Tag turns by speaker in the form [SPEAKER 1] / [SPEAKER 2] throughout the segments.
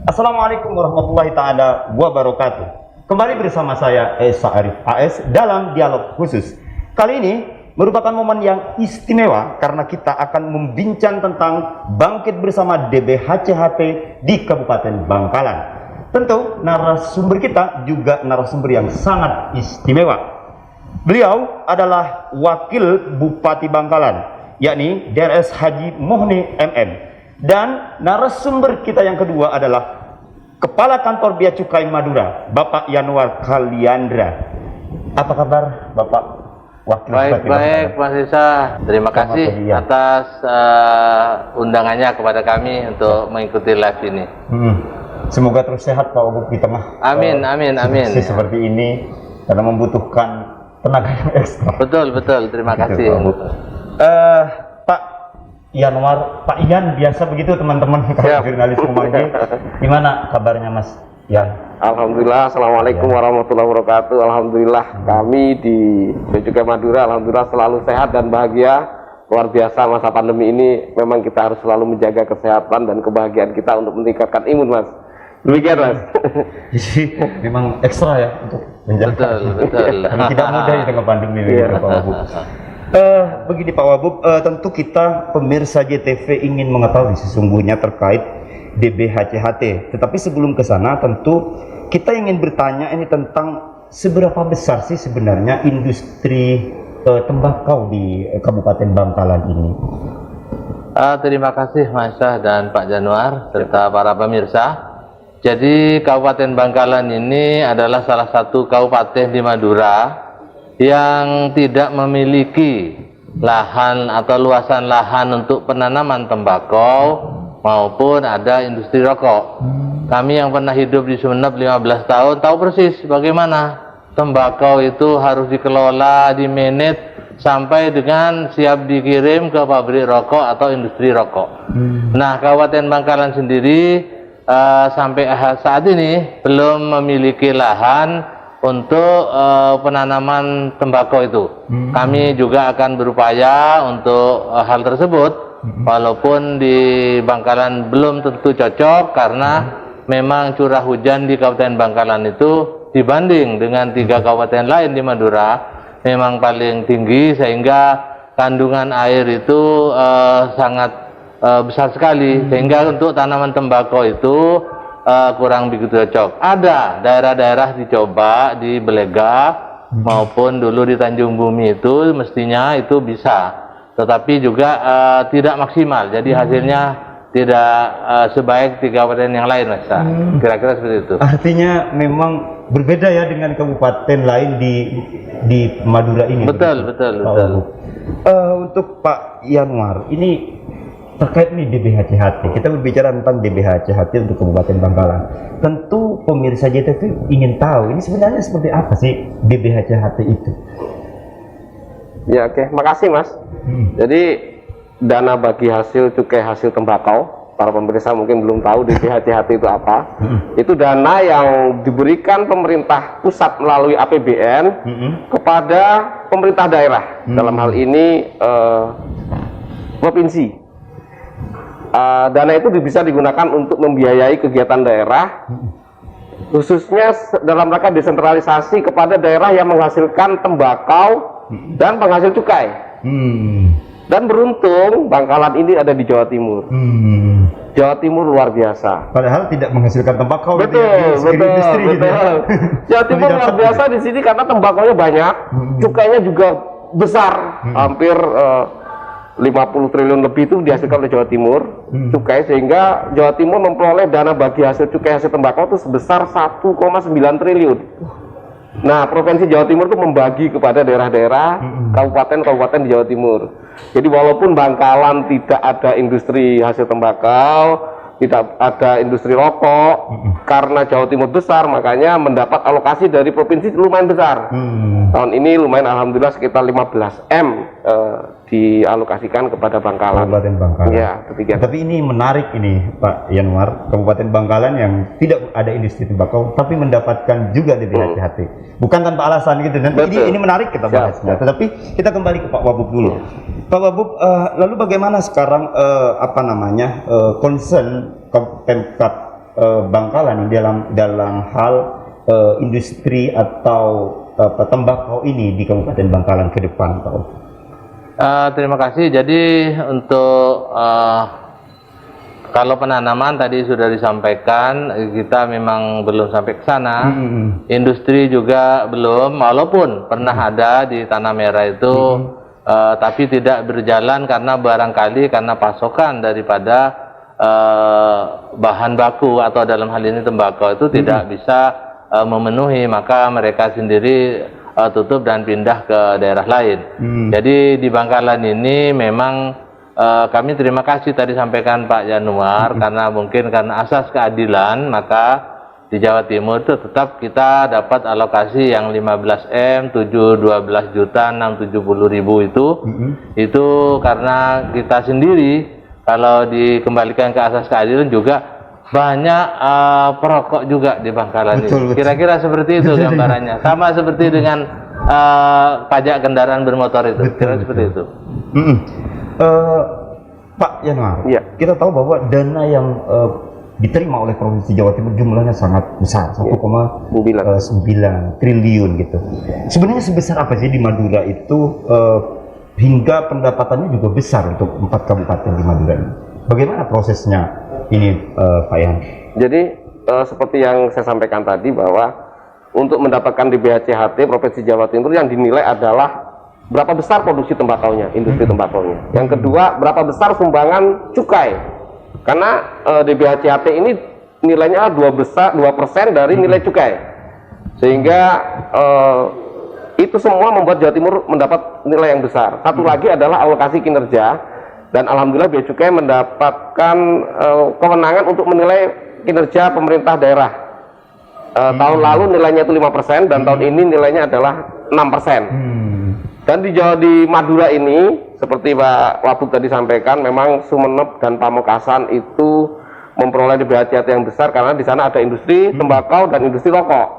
[SPEAKER 1] Assalamualaikum warahmatullahi taala wabarakatuh. Kembali bersama saya Esa Arif AS dalam dialog khusus. Kali ini merupakan momen yang istimewa karena kita akan membincang tentang bangkit bersama DBHCHT di Kabupaten Bangkalan. Tentu narasumber kita juga narasumber yang sangat istimewa. Beliau adalah Wakil Bupati Bangkalan, yakni DRS Haji Mohne MM. Dan narasumber kita yang kedua adalah Kepala Kantor Bea Cukai Madura, Bapak Yanuar Kaliandra. Apa kabar, Bapak Wakil Bupati?
[SPEAKER 2] Baik, Mas Isa. Terima kasih atas undangannya kepada kami untuk mengikuti live ini.
[SPEAKER 1] Semoga terus sehat Pak Wagub di tengah.
[SPEAKER 2] Amin.
[SPEAKER 1] Seperti ini karena membutuhkan tenaga yang ekstra.
[SPEAKER 2] Betul. Terima kasih.
[SPEAKER 1] Pak Yanuar, Pak Ian, biasa begitu teman-teman kalau jurnalis memanggil. Gimana kabarnya Mas Ian?
[SPEAKER 3] Alhamdulillah, assalamualaikum warahmatullahi wabarakatuh. Alhamdulillah kami di Bea Cukai Madura, alhamdulillah selalu sehat dan bahagia. Luar biasa masa pandemi ini, memang kita harus selalu menjaga kesehatan dan kebahagiaan kita untuk meningkatkan imun, Mas. Demikian, Mas.
[SPEAKER 1] Jadi memang ekstra ya untuk menjaga.
[SPEAKER 2] Betul.
[SPEAKER 1] Karena tidak mudah di tengah pandemi ini, Pak Wagub. Begini Pak Wagub, tentu kita pemirsa JTV ingin mengetahui sesungguhnya terkait DBHCHT. Tetapi sebelum ke sana tentu kita ingin bertanya ini tentang seberapa besar sih sebenarnya industri tembakau di Kabupaten Bangkalan ini.
[SPEAKER 2] Terima kasih Mas Syah dan Pak Januar serta para pemirsa. Jadi Kabupaten Bangkalan ini adalah salah satu kabupaten di Madura yang tidak memiliki lahan atau luasan lahan untuk penanaman tembakau maupun ada industri rokok. Kami yang pernah hidup di Sumeneb 15 tahun tahu persis bagaimana tembakau itu harus dikelola, dimanage sampai dengan siap dikirim ke pabrik rokok atau industri rokok. Nah, Kabupaten Bangkalan sendiri sampai saat ini belum memiliki lahan untuk penanaman tembakau itu. Kami juga akan berupaya untuk hal tersebut, walaupun di Bangkalan belum tentu cocok karena memang curah hujan di Kabupaten Bangkalan itu dibanding dengan 3 kabupaten lain di Madura memang paling tinggi, sehingga kandungan air itu sangat besar sekali, sehingga untuk tanaman tembakau itu kurang begitu cocok. Ada daerah-daerah dicoba di Belega maupun dulu di Tanjung Bumi itu mestinya itu bisa, tetapi juga tidak maksimal. Jadi hasilnya tidak sebaik 3 kabupaten yang lain, Mas. Kira-kira seperti itu.
[SPEAKER 1] Artinya memang berbeda ya dengan kabupaten lain di Madura ini.
[SPEAKER 2] Betul.
[SPEAKER 1] Untuk Pak Yanuar, ini terkait nih DBHCHT, kita berbicara tentang DBHCHT untuk Kabupaten Bangkalan. Tentu pemirsa JTV ingin tahu ini sebenarnya seperti apa sih DBHCHT itu?
[SPEAKER 3] Ya, oke. Makasih, Mas. Jadi dana bagi hasil cukai hasil tembakau, para pemirsa mungkin belum tahu DBHCHT itu apa. Itu dana yang diberikan pemerintah pusat melalui APBN kepada pemerintah daerah. Dalam hal ini provinsi. Dana itu bisa digunakan untuk membiayai kegiatan daerah, khususnya dalam rangka desentralisasi kepada daerah yang menghasilkan tembakau dan penghasil cukai. Dan beruntung Bangkalan ini ada di Jawa Timur. Jawa Timur luar biasa.
[SPEAKER 1] Padahal tidak menghasilkan tembakau.
[SPEAKER 3] Betul. Jawa Timur luar biasa di sini karena tembakaunya banyak, cukainya juga besar, hampir 50 triliun lebih itu dihasilkan oleh Jawa Timur cukai, sehingga Jawa Timur memperoleh dana bagi hasil cukai hasil tembakau itu sebesar 1,9 triliun. Nah, Provinsi Jawa Timur itu membagi kepada daerah-daerah, kabupaten-kabupaten di Jawa Timur. Jadi walaupun Bangkalan tidak ada industri hasil tembakau, tidak ada industri rokok, karena Jawa Timur besar, makanya mendapat alokasi dari provinsi lumayan besar. Tahun ini lumayan, alhamdulillah sekitar 15 M dialokasikan kepada Bangkalan.
[SPEAKER 1] Kabupaten Bangkalan.
[SPEAKER 3] Ya, ketiga.
[SPEAKER 1] Tapi ini menarik ini Pak Yanuar, Kabupaten Bangkalan yang tidak ada industri tembakau tapi mendapatkan juga DBHCHT. Bukan tanpa alasan gitu. Nanti ini menarik kita bahasnya. Tetapi kita kembali ke Pak Wagub dulu. Pak Wagub, lalu bagaimana sekarang concern Pemkab Bangkalan dalam hal industri atau tembakau ini di Kabupaten Bangkalan ke depan, Pak?
[SPEAKER 2] Terima kasih. Jadi untuk kalau penanaman tadi sudah disampaikan, kita memang belum sampai ke sana. Industri juga belum, walaupun pernah ada di Tanah Merah itu, tapi tidak berjalan karena barangkali karena pasokan daripada bahan baku atau dalam hal ini tembakau itu tidak bisa memenuhi, maka mereka sendiri tutup dan pindah ke daerah lain. Jadi di Bangkalan ini memang kami terima kasih tadi sampaikan Pak Januar, karena mungkin karena asas keadilan, maka di Jawa Timur itu tetap kita dapat alokasi yang 15M, 12 juta 670.000 itu karena kita sendiri kalau dikembalikan ke asas keadilan juga banyak perokok juga di Bangkalan ini. Kira-kira seperti itu gambarannya. Sama seperti dengan pajak kendaraan bermotor itu. Kira seperti itu.
[SPEAKER 1] Pak Januar,
[SPEAKER 3] Ya.
[SPEAKER 1] kita tahu bahwa dana yang diterima oleh Provinsi Jawa Timur jumlahnya sangat besar, 1,9 triliun gitu. Sebenarnya sebesar apa sih di Madura itu hingga pendapatannya juga besar untuk 4 kabupaten di Madura ini? Bagaimana prosesnya ini, Pak Yan?
[SPEAKER 3] Jadi seperti yang saya sampaikan tadi bahwa untuk mendapatkan DBHCHT Provinsi Jawa Timur yang dinilai adalah berapa besar produksi tembakaunya, industri tembakaunya. Yang kedua, berapa besar sumbangan cukai. Karena DBHCHT ini nilainya 2% dari nilai cukai. Sehingga itu semua membuat Jawa Timur mendapat nilai yang besar. Satu lagi adalah alokasi kinerja. Dan alhamdulillah Bea Cukai mendapatkan kewenangan untuk menilai kinerja pemerintah daerah. Tahun lalu nilainya itu 5% dan tahun ini nilainya adalah 6%. Dan di Madura ini seperti Pak Wabub tadi sampaikan, memang Sumeneb dan Pamekasan itu memperoleh DBHCHT yang besar karena di sana ada industri tembakau dan industri rokok.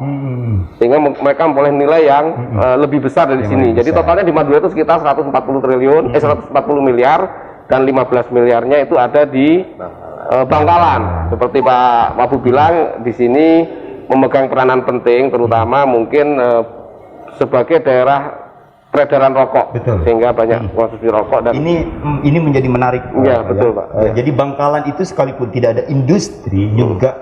[SPEAKER 3] Sehingga mereka memperoleh nilai yang lebih besar dari sini. Jadi totalnya di Madura itu sekitar 140 miliar. Dan 15 miliarnya itu ada di Bangkalan. Seperti Pak Wabub bilang, di sini memegang peranan penting, terutama mungkin sebagai daerah peredaran rokok. Sehingga banyak konsumsi rokok. Dan
[SPEAKER 1] ini menjadi menarik.
[SPEAKER 3] Ya, betul Pak.
[SPEAKER 1] Jadi Bangkalan itu sekalipun tidak ada industri, juga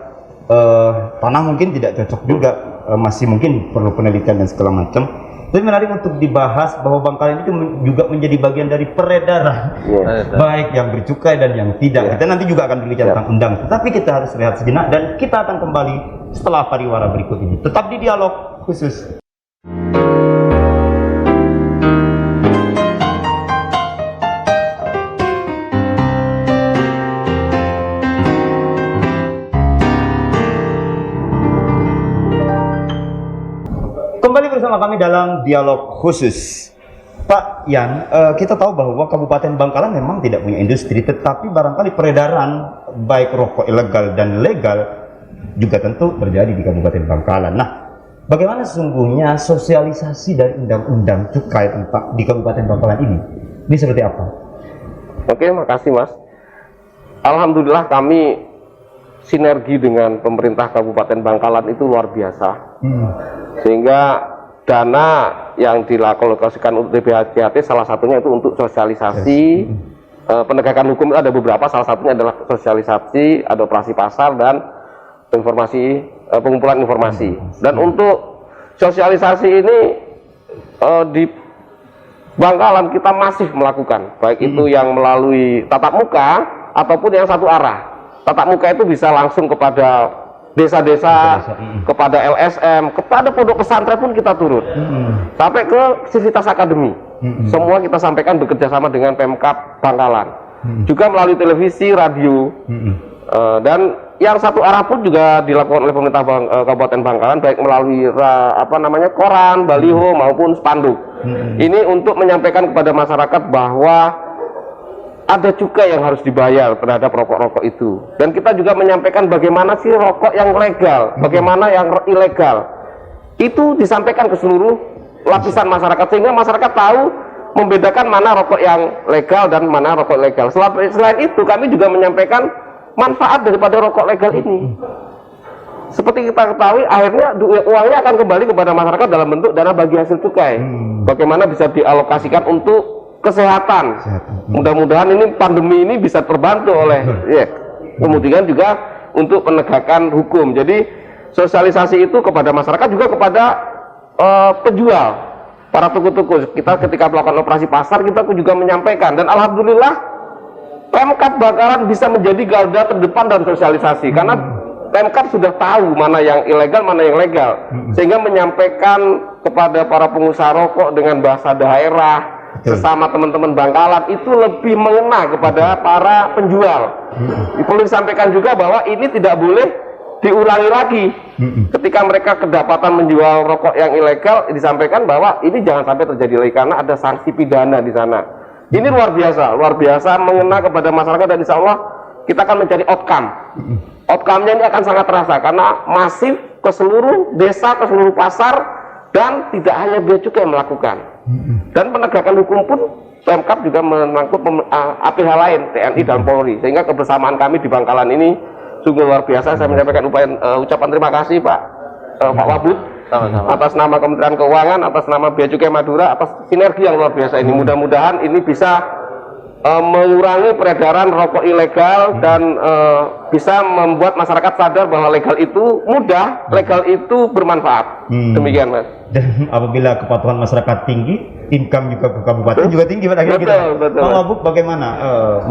[SPEAKER 1] tanah mungkin tidak cocok juga, masih mungkin perlu penelitian dan segala macam. Tapi menarik untuk dibahas bahwa Bangkalan itu juga menjadi bagian dari peredaran, baik yang bercukai dan yang tidak. Kita nanti juga akan berbicara tentang undang, tetapi kita harus lihat sejenak dan kita akan kembali setelah pariwara berikut ini. Tetap di Dialog Khusus. Kembali bersama kami dalam Dialog Khusus. Pak Yan, kita tahu bahwa Kabupaten Bangkalan memang tidak punya industri, tetapi barangkali peredaran baik rokok ilegal dan legal juga tentu terjadi di Kabupaten Bangkalan. Nah, bagaimana sesungguhnya sosialisasi dari undang-undang cukai di Kabupaten Bangkalan ini? Ini seperti apa?
[SPEAKER 3] Oke, makasih Mas. Alhamdulillah kami sinergi dengan pemerintah Kabupaten Bangkalan itu luar biasa. Sehingga dana yang dialokasikan untuk DBHCHT salah satunya itu untuk sosialisasi penegakan hukum. Itu ada beberapa, salah satunya adalah sosialisasi, ada operasi pasar dan informasi, pengumpulan informasi. Dan untuk sosialisasi ini di Bangkalan kita masih melakukan, baik itu yang melalui tatap muka ataupun yang satu arah. Tatap muka itu bisa langsung kepada desa-desa, kepada LSM, kepada pondok pesantren pun kita turun, sampai ke Civitas Akademi. Semua kita sampaikan bekerja sama dengan Pemkab Bangkalan, juga melalui televisi, radio, dan yang satu arah pun juga dilakukan oleh pemerintah Kabupaten Bangkalan, baik melalui koran, baliho maupun spanduk. Ini untuk menyampaikan kepada masyarakat bahwa ada cukai yang harus dibayar terhadap rokok-rokok itu. Dan kita juga menyampaikan bagaimana sih rokok yang legal, bagaimana yang ilegal. Itu disampaikan ke seluruh lapisan masyarakat, sehingga masyarakat tahu membedakan mana rokok yang legal dan mana rokok ilegal. Selain itu kami juga menyampaikan manfaat daripada rokok legal ini. Seperti kita ketahui, akhirnya uangnya akan kembali kepada masyarakat dalam bentuk dana bagi hasil cukai. Bagaimana bisa dialokasikan untuk kesehatan. Mudah-mudahan ini pandemi ini bisa terbantu oleh kemudian juga untuk penegakan hukum. Jadi sosialisasi itu kepada masyarakat, juga kepada penjual, para toko-toko. Kita ketika melakukan operasi pasar, kita juga menyampaikan, dan alhamdulillah Pemkab Bangkalan bisa menjadi garda terdepan dalam sosialisasi, karena Pemkab sudah tahu mana yang ilegal, mana yang legal, sehingga menyampaikan kepada para pengusaha rokok dengan bahasa daerah, sesama teman-teman Bangkalan, itu lebih mengena kepada para penjual. Perlu disampaikan juga bahwa ini tidak boleh diulangi lagi. Ketika mereka kedapatan menjual rokok yang ilegal, disampaikan bahwa ini jangan sampai terjadi lagi, karena ada sanksi pidana di sana. Ini luar biasa mengena kepada masyarakat, dan insya Allah kita akan mencari outcome. Outcome-nya ini akan sangat terasa, karena masif ke seluruh desa, ke seluruh pasar, dan tidak hanya bea cukai yang melakukan. Dan penegakan hukum pun Pemkab juga menangkut APH lain, TNI dan Polri, sehingga kebersamaan kami di Bangkalan ini sungguh luar biasa. Saya menyampaikan ucapan terima kasih Pak Wabud, atas nama Kementerian Keuangan, atas nama Bea Cukai Madura, atas sinergi yang luar biasa ini. Mudah-mudahan ini bisa mengurangi peredaran rokok ilegal, dan bisa membuat masyarakat sadar bahwa legal itu mudah, legal itu bermanfaat. Demikian Mas.
[SPEAKER 1] Dan apabila kepatuhan masyarakat tinggi, income juga ke kabupaten juga tinggi.
[SPEAKER 3] Betul.
[SPEAKER 1] Pak Wabub, bagaimana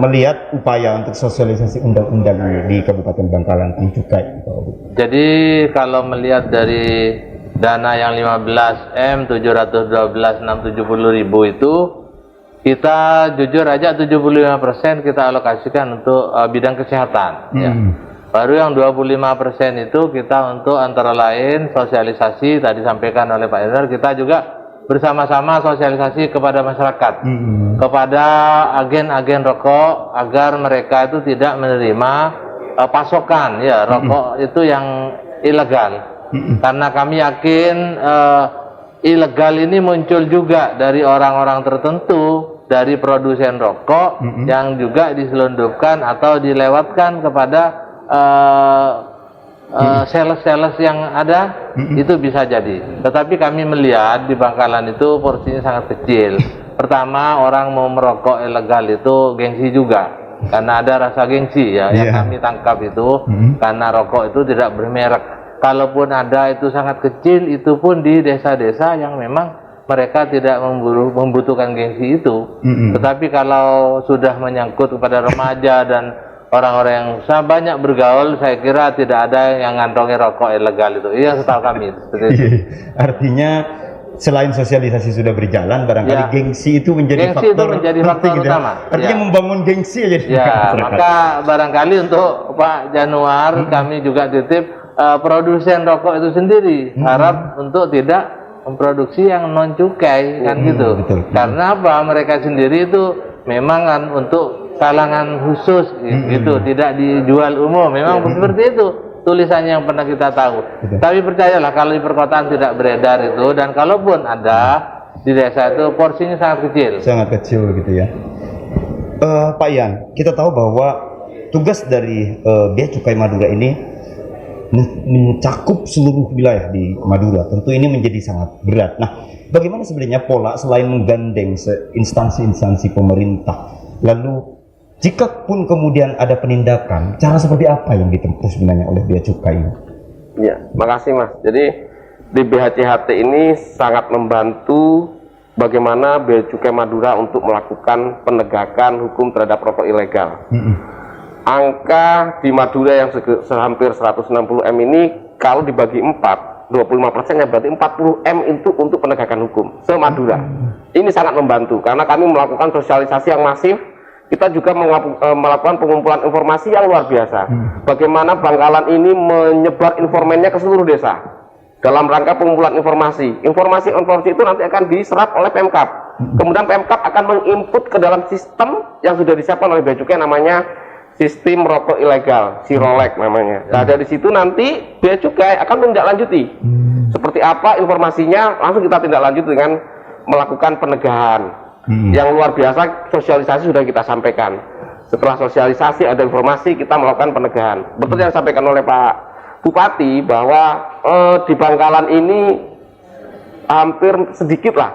[SPEAKER 1] melihat upaya untuk sosialisasi undang-undang ini di Kabupaten Bangkalan tentang cukai, Pak Wabub?
[SPEAKER 2] Jadi kalau melihat dari dana yang 15M 712.670.000 itu, kita jujur aja 75% kita alokasikan untuk bidang kesehatan. Ya. Baru yang 25% itu kita untuk antara lain sosialisasi, tadi sampaikan oleh Pak Endar, kita juga bersama-sama sosialisasi kepada masyarakat, kepada agen-agen rokok, agar mereka itu tidak menerima pasokan ya rokok itu yang ilegal. Karena kami yakin ilegal ini muncul juga dari orang-orang tertentu, dari produsen rokok yang juga diselundupkan atau dilewatkan kepada sales-sales yang ada, itu bisa jadi. Tetapi kami melihat di Bangkalan itu porsinya sangat kecil. Pertama, orang mau merokok ilegal itu gengsi juga, karena ada rasa gengsi ya yang kami tangkap itu, karena rokok itu tidak bermerek. Kalaupun ada, itu sangat kecil, itu pun di desa-desa yang memang mereka tidak membutuhkan gengsi itu. Tetapi kalau sudah menyangkut kepada remaja dan orang-orang yang banyak bergaul, saya kira tidak ada yang ngantongi rokok ilegal itu. Iya, setahu kami.
[SPEAKER 1] Artinya selain sosialisasi sudah berjalan, barangkali gengsi itu menjadi faktor
[SPEAKER 2] utama.
[SPEAKER 1] Artinya membangun gengsi aja.
[SPEAKER 2] Maka barangkali untuk Pak Januar, kami juga titip produsen rokok itu sendiri, harap untuk tidak memproduksi yang non cukai, kan gitu. Karena apa? Mereka sendiri itu memang kan untuk kalangan khusus gitu, tidak dijual umum. Memang seperti itu tulisannya yang pernah kita tahu. Tapi percayalah, kalau di perkotaan tidak beredar itu, dan kalaupun ada di desa itu porsinya sangat kecil. Sangat kecil gitu ya.
[SPEAKER 1] Pak Ian, kita tahu bahwa tugas dari Bea Cukai Madura ini mencakup seluruh wilayah di Madura. Tentu ini menjadi sangat berat. Nah, bagaimana sebenarnya pola selain menggandeng instansi-instansi pemerintah, lalu jika pun kemudian ada penindakan, cara seperti apa yang ditempuh sebenarnya oleh Bea Cukai?
[SPEAKER 3] Ya, makasih Mas. Jadi di BHCHT ini sangat membantu bagaimana Bea Cukai Madura untuk melakukan penegakan hukum terhadap rokok ilegal. Angka di Madura yang hampir 160M ini kalau dibagi 4, 25%-nya berarti 40M itu untuk penegakan hukum se-Madura. Ini sangat membantu karena kami melakukan sosialisasi yang masif. Kita juga melakukan pengumpulan informasi yang luar biasa. Bagaimana Bangkalan ini menyebar informannya ke seluruh desa dalam rangka pengumpulan informasi. Informasi itu nanti akan diserap oleh Pemkab. Kemudian Pemkab akan menginput ke dalam sistem yang sudah disiapkan oleh Bea Cukai, namanya sistem rokok ilegal, Sirolek namanya. Nah, dari situ nanti Bea Cukai akan menindaklanjuti. Seperti apa informasinya, langsung kita tindak lanjut dengan melakukan penegahan. Yang luar biasa, sosialisasi sudah kita sampaikan. Setelah sosialisasi ada informasi, kita melakukan penegahan. Betul yang disampaikan oleh Pak Bupati bahwa di Bangkalan ini hampir sedikit lah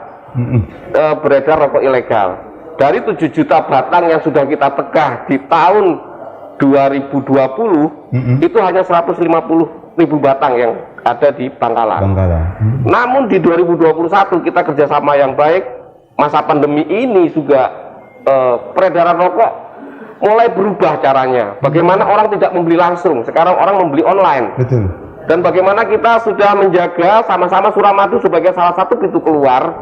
[SPEAKER 3] beredar rokok ilegal. Dari 7 juta batang yang sudah kita tegah di tahun 2020, itu hanya 150.000 batang yang ada di Bangkalan. Namun di 2021 kita kerjasama yang baik, masa pandemi ini juga peredaran rokok mulai berubah caranya. Bagaimana orang tidak membeli langsung, sekarang orang membeli online.
[SPEAKER 1] Betul.
[SPEAKER 3] Dan bagaimana kita sudah menjaga sama-sama Suramadu sebagai salah satu pintu keluar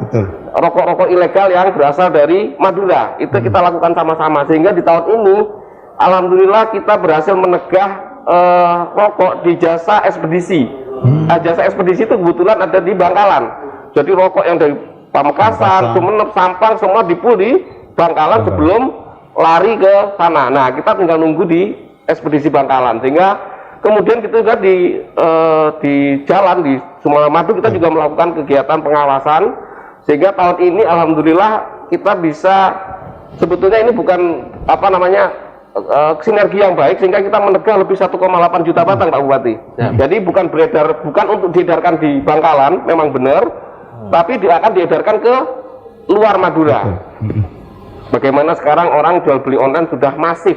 [SPEAKER 3] rokok-rokok ilegal yang berasal dari Madura. Itu kita lakukan sama-sama, sehingga di tahun ini alhamdulillah kita berhasil menegah rokok di jasa ekspedisi. Jasa ekspedisi itu kebetulan ada di Bangkalan. Jadi rokok yang dari Pamekasan, Sumeneb, Sampang semua dipul di Bangkalan sebelum lari ke sana. Nah, kita tinggal nunggu di ekspedisi Bangkalan, sehingga kemudian kita juga di jalan di Suramadu kita juga melakukan kegiatan pengawasan, sehingga tahun ini alhamdulillah kita bisa, sebetulnya ini bukan apa namanya sinergi yang baik, sehingga kita menegah lebih 1,8 juta batang, Pak Bupati. Jadi bukan beredar, bukan untuk diedarkan di Bangkalan, memang benar, tapi akan diedarkan ke luar Madura. Bagaimana sekarang orang jual beli online sudah masif,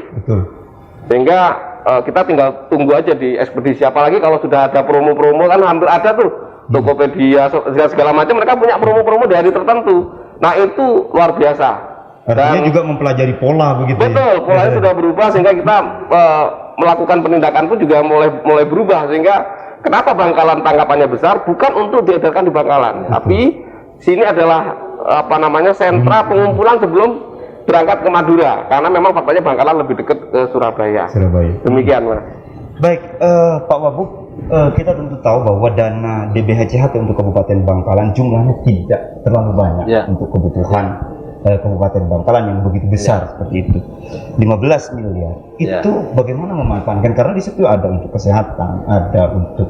[SPEAKER 3] sehingga kita tinggal tunggu aja di ekspedisi. Apalagi kalau sudah ada promo-promo, kan hampir ada tuh Tokopedia segala macam, mereka punya promo-promo di hari tertentu. Nah itu luar biasa.
[SPEAKER 1] Artinya juga mempelajari pola begitu.
[SPEAKER 3] Betul, polanya sudah berubah, sehingga kita melakukan penindakan pun juga mulai berubah. Sehingga kenapa Bangkalan tanggapannya besar, bukan untuk diedarkan di Bangkalan, tapi sini adalah apa namanya sentra pengumpulan sebelum berangkat ke Madura, karena memang faktanya Bangkalan lebih dekat ke Surabaya. Demikian, Mas.
[SPEAKER 1] Baik, Pak Wabub, kita tentu tahu bahwa dana DBHCHT untuk Kabupaten Bangkalan jumlahnya tidak terlalu banyak untuk kebutuhan Kabupaten Bangkalan yang begitu besar seperti itu. 15 miliar. Itu bagaimana memanfaatkan? Karena di situ ada untuk kesehatan, ada untuk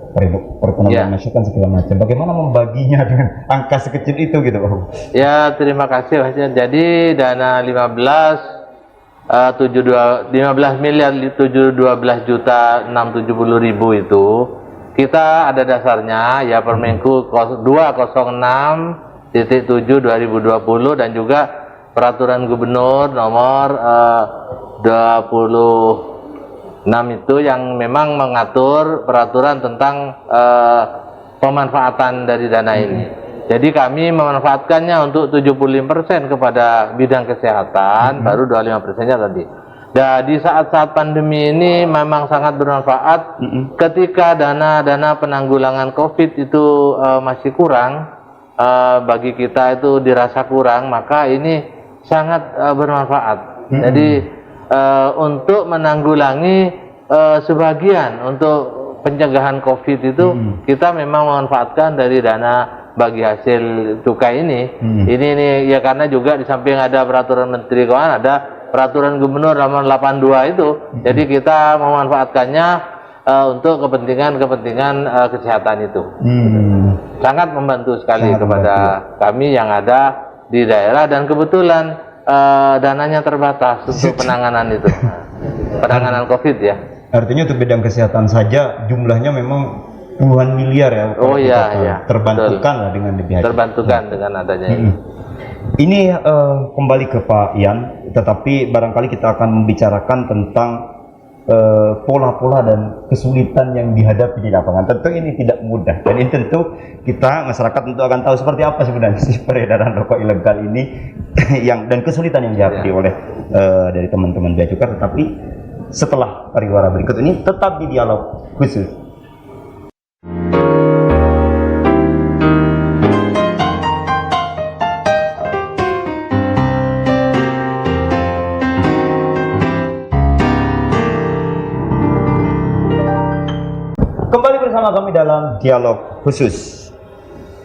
[SPEAKER 1] perekonomian masyarakat segala macam. Bagaimana membaginya dengan angka sekecil itu gitu, Pak?
[SPEAKER 2] Ya, terima kasih Mas. Jadi dana 15 miliar 712 juta 670.000 itu kita ada dasarnya ya Permenku 206.7/2020 dan juga peraturan gubernur nomor 26 itu yang memang mengatur peraturan tentang pemanfaatan dari dana ini. Jadi kami memanfaatkannya untuk 75% kepada bidang kesehatan, baru 25%-nya tadi. Dan di saat-saat pandemi ini memang sangat bermanfaat ketika dana penanggulangan COVID itu masih kurang, bagi kita itu dirasa kurang, maka ini sangat bermanfaat. Jadi untuk menanggulangi sebagian untuk pencegahan COVID itu kita memang memanfaatkan dari dana bagi hasil cukai ini. Ini ya karena juga di samping ada peraturan Menteri Keuangan, ada peraturan Gubernur nomor 82 itu. Jadi kita memanfaatkannya untuk kepentingan kesehatan itu. Sangat membantu sekali kepada kami yang ada di daerah, dan kebetulan dananya terbatas untuk penanganan itu, penanganan COVID ya.
[SPEAKER 1] Artinya untuk bidang kesehatan saja jumlahnya memang puluhan miliar ya.
[SPEAKER 2] Oh iya,
[SPEAKER 1] terbantukan lah dengan DBHCHT.
[SPEAKER 2] Terbantukan dengan adanya ini.
[SPEAKER 1] Ini kembali ke Pak Ian, tetapi barangkali kita akan membicarakan tentang pola-pola dan kesulitan yang dihadapi di lapangan. Tentu ini tidak mudah, dan ini tentu kita masyarakat tentu akan tahu seperti apa sebenarnya sih peredaran rokok ilegal ini dan kesulitan yang dihadapi oleh dari teman-teman Bea Cukai. Tetapi setelah pariwara berikut ini tetap di dialog khusus. Kembali bersama kami dalam dialog khusus.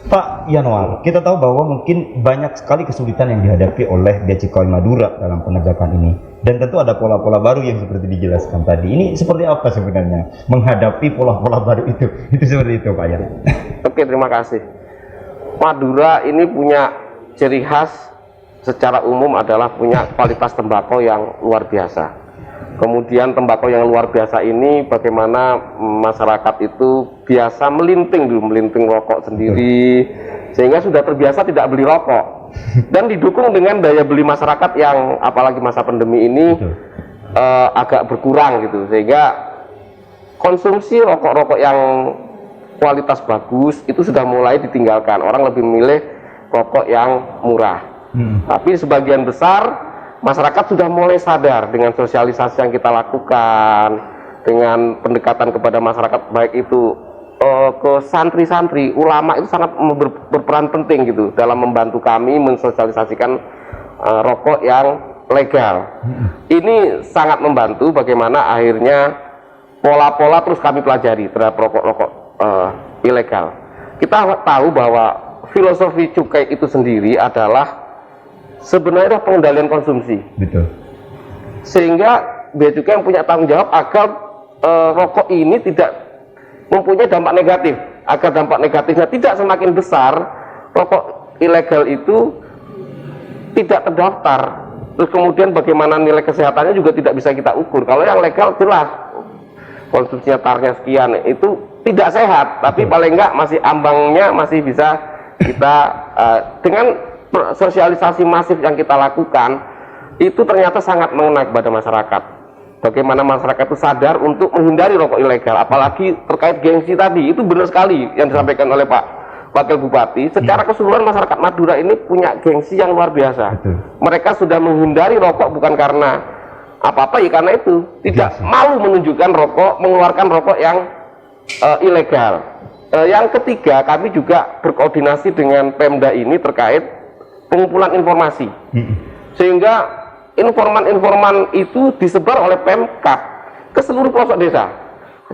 [SPEAKER 1] Pak Yanuar, kita tahu bahwa mungkin banyak sekali kesulitan yang dihadapi oleh Bea Cukai Madura dalam penegakan ini. Dan tentu ada pola-pola baru yang seperti dijelaskan tadi. Ini seperti apa sebenarnya menghadapi pola-pola baru itu? Itu seperti itu, Pak Yan.
[SPEAKER 3] Oke, terima kasih. Madura ini punya ciri khas secara umum adalah punya kualitas tembakau yang luar biasa. Kemudian tembakau yang luar biasa ini bagaimana masyarakat itu biasa melinting rokok sendiri, sehingga sudah terbiasa tidak beli rokok, dan didukung dengan daya beli masyarakat yang apalagi masa pandemi ini agak berkurang gitu, sehingga konsumsi rokok-rokok yang kualitas bagus itu sudah mulai ditinggalkan. Orang lebih memilih rokok yang murah. Tapi sebagian besar masyarakat sudah mulai sadar dengan sosialisasi yang kita lakukan, dengan pendekatan kepada masyarakat, baik itu ke santri-santri, ulama itu sangat berperan penting gitu dalam membantu kami mensosialisasikan rokok yang legal. Ini sangat membantu bagaimana akhirnya pola-pola terus kami pelajari terhadap rokok-rokok ilegal. Kita tahu bahwa filosofi cukai itu sendiri adalah sebenarnya pengendalian konsumsi.
[SPEAKER 1] Betul.
[SPEAKER 3] Sehingga bea cukai yang punya tanggung jawab agar rokok ini tidak mempunyai dampak negatif, agar dampak negatifnya tidak semakin besar, rokok ilegal itu tidak terdaftar. Terus kemudian bagaimana nilai kesehatannya juga tidak bisa kita ukur. Kalau yang legal jelas konsumsinya tarnya sekian, itu tidak sehat, tapi paling enggak masih ambangnya masih bisa kita dengan sosialisasi masif yang kita lakukan itu ternyata sangat mengena kepada masyarakat. Bagaimana masyarakat itu sadar untuk menghindari rokok ilegal, apalagi terkait gengsi tadi, itu benar sekali yang disampaikan oleh Pak Wakil Bupati. Secara keseluruhan masyarakat Madura ini punya gengsi yang luar biasa. Mereka sudah menghindari rokok bukan karena apa-apa ya, karena itu tidak malu menunjukkan rokok, mengeluarkan rokok yang ilegal. Yang ketiga, kami juga berkoordinasi dengan Pemda ini terkait pengumpulan informasi, sehingga informan-informan itu disebar oleh Pemkab ke seluruh pelosok desa.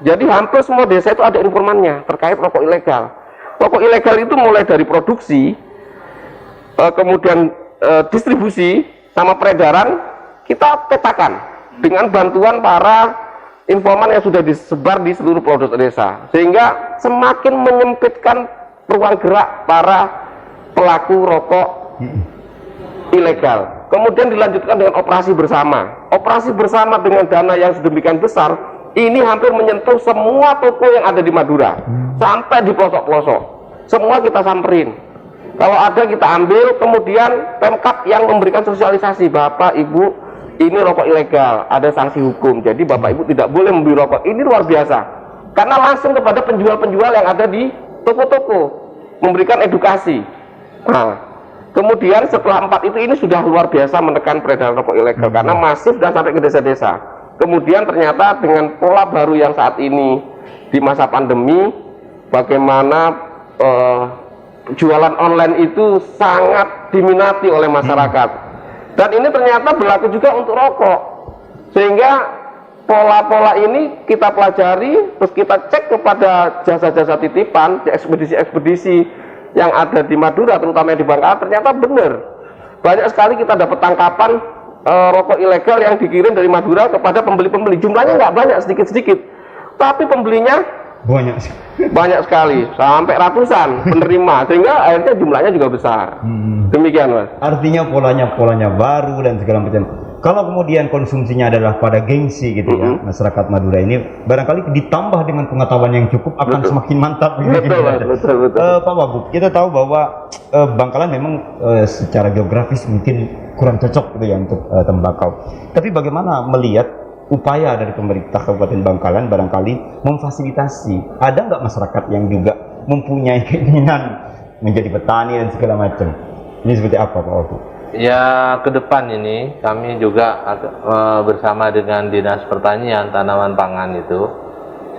[SPEAKER 3] Jadi hampir semua desa itu ada informannya terkait rokok ilegal. Rokok ilegal itu mulai dari produksi, kemudian distribusi sama peredaran kita petakan dengan bantuan para informan yang sudah disebar di seluruh pelosok desa, sehingga semakin menyempitkan ruang gerak para pelaku rokok ilegal. Kemudian dilanjutkan dengan operasi bersama. Operasi bersama dengan dana yang sedemikian besar, ini hampir menyentuh semua toko yang ada di Madura, sampai di pelosok-pelosok. Semua kita samperin. Kalau ada kita ambil, kemudian Pemkab yang memberikan sosialisasi, Bapak Ibu, ini rokok ilegal, ada sanksi hukum. Jadi Bapak Ibu tidak boleh membeli rokok. Ini luar biasa. Karena langsung kepada penjual-penjual yang ada di toko-toko, memberikan edukasi. Nah, kemudian setelah 4 itu ini sudah luar biasa menekan peredaran rokok ilegal karena masif dan sampai ke desa-desa. Kemudian ternyata dengan pola baru yang saat ini di masa pandemi, bagaimana jualan online itu sangat diminati oleh masyarakat. Dan ini ternyata berlaku juga untuk rokok. Sehingga pola-pola ini kita pelajari, terus kita cek kepada jasa-jasa titipan, ekspedisi-ekspedisi yang ada di Madura, terutama di Bangkalan, ternyata benar. Banyak sekali kita dapat tangkapan rokok ilegal yang dikirim dari Madura kepada pembeli-pembeli. Jumlahnya nggak banyak, sedikit-sedikit, tapi pembelinya banyak sekali, sampai ratusan penerima, sehingga akhirnya jumlahnya juga besar. Demikian, Mas.
[SPEAKER 1] Artinya polanya baru dan segala macam. Kalau kemudian konsumsinya adalah pada gengsi gitu ya, masyarakat Madura ini barangkali ditambah dengan pengetahuan yang cukup akan semakin mantap.
[SPEAKER 3] Betul.
[SPEAKER 1] Pak Wagub, kita tahu bahwa Bangkalan memang secara geografis mungkin kurang cocok gitu ya untuk tembakau. Tapi bagaimana melihat upaya dari pemerintah Kabupaten Bangkalan barangkali memfasilitasi? Ada nggak masyarakat yang juga mempunyai keinginan menjadi petani dan segala macam? Ini seperti apa, Pak Wagub?
[SPEAKER 2] Ya, ke depan ini kami juga bersama dengan Dinas Pertanian Tanaman Pangan itu,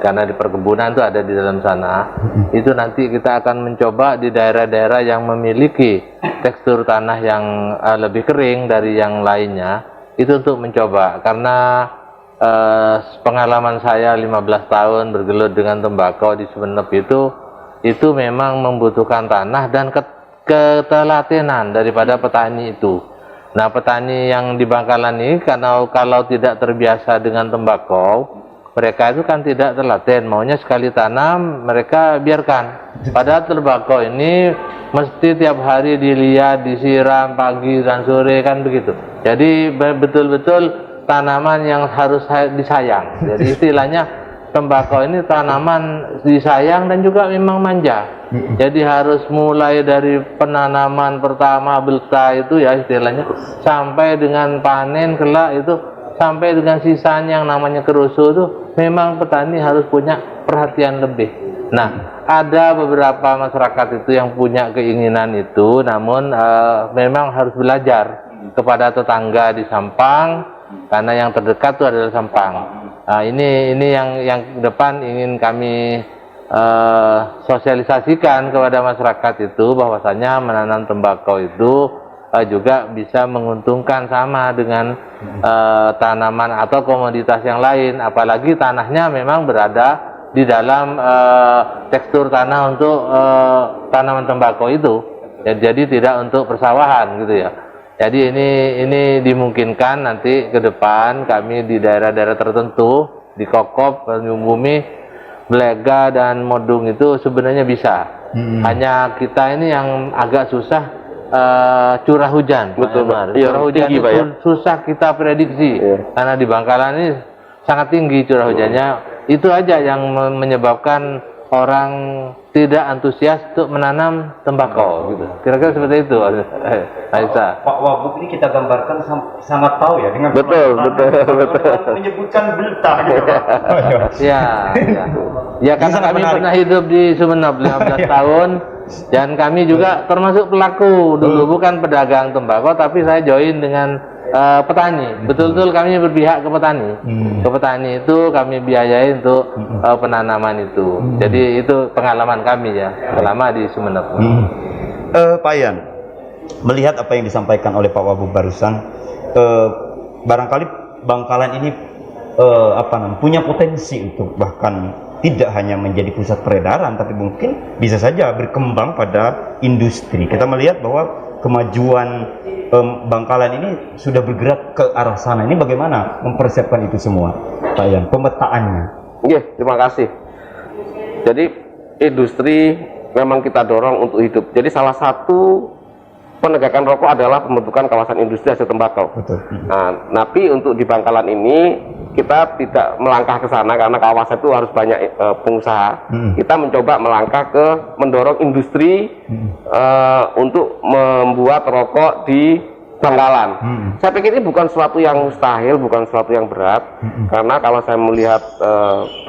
[SPEAKER 2] karena di perkebunan itu ada di dalam sana, itu nanti kita akan mencoba di daerah-daerah yang memiliki tekstur tanah yang lebih kering dari yang lainnya, itu untuk mencoba. Karena pengalaman saya 15 tahun bergelut dengan tembakau di Sumeneb itu memang membutuhkan tanah dan ketelatenan daripada petani itu. Nah, petani yang di Bangkalan ini karena kalau tidak terbiasa dengan tembakau, mereka itu kan tidak telaten, maunya sekali tanam mereka biarkan. Padahal tembakau ini mesti tiap hari dilihat, disiram pagi dan sore kan begitu. Jadi betul-betul tanaman yang harus disayang. Jadi istilahnya tembakau ini tanaman disayang dan juga memang manja. Jadi harus mulai dari penanaman pertama belta itu ya istilahnya sampai dengan panen kelak itu, sampai dengan sisanya yang namanya kerusu itu memang petani harus punya perhatian lebih. Nah, ada beberapa masyarakat itu yang punya keinginan itu, namun memang harus belajar kepada tetangga di Sampang, karena yang terdekat itu adalah Sampang. Nah, ini yang depan ingin kami sosialisasikan kepada masyarakat itu, bahwasanya menanam tembakau itu juga bisa menguntungkan sama dengan tanaman atau komoditas yang lain, apalagi tanahnya memang berada di dalam tekstur tanah untuk tanaman tembakau itu, jadi tidak untuk persawahan gitu ya. Jadi ini dimungkinkan nanti ke depan kami di daerah-daerah tertentu di Kokop, Tanjung Bumi, Belega dan Modung itu sebenarnya bisa. Hanya kita ini yang agak susah curah hujan.
[SPEAKER 3] Betul,
[SPEAKER 2] curah hujan
[SPEAKER 3] tinggi,
[SPEAKER 2] itu
[SPEAKER 3] Pak, ya?
[SPEAKER 2] susah kita prediksi karena di Bangkalan ini sangat tinggi curah hujannya. Itu aja yang menyebabkan orang tidak antusias untuk menanam tembakau gitu. Kira-kira seperti itu, Aisyah.
[SPEAKER 1] Pak Wabuk ini kita gambarkan sangat tahu ya dengan
[SPEAKER 3] Betul.
[SPEAKER 1] menyebutkan belta gitu Pak. Oh, iya.
[SPEAKER 2] Ya karena
[SPEAKER 1] sangat
[SPEAKER 2] kami
[SPEAKER 1] menarik.
[SPEAKER 2] pernah hidup di Sumeneb 15 tahun dan kami juga termasuk pelaku dulu, bukan pedagang tembakau tapi saya join dengan petani. Betul-betul kami berpihak ke petani. Ke petani itu kami biayai untuk penanaman itu. Jadi itu pengalaman kami ya selama di Sumeneb.
[SPEAKER 1] Pak Yan, melihat apa yang disampaikan oleh Pak Wabuk barusan, barangkali Bangkalan ini punya potensi untuk bahkan tidak hanya menjadi pusat peredaran, tapi mungkin bisa saja berkembang pada industri. Kita melihat bahwa kemajuan Bangkalan ini sudah bergerak ke arah sana. Ini bagaimana mempersiapkan itu semua, Pak Yan, pemetaannya?
[SPEAKER 3] Iya, terima kasih. Jadi industri memang kita dorong untuk hidup. Jadi salah satu penegakan rokok adalah pembentukan kawasan industri hasil tembakau.
[SPEAKER 1] Betul.
[SPEAKER 3] Nah, tapi untuk di Bangkalan ini kita tidak melangkah ke sana karena kawasan itu harus banyak pengusaha. Kita mencoba melangkah ke mendorong industri untuk membuat rokok di Bangkalan. Saya pikir ini bukan sesuatu yang mustahil, bukan sesuatu yang berat, karena kalau saya melihat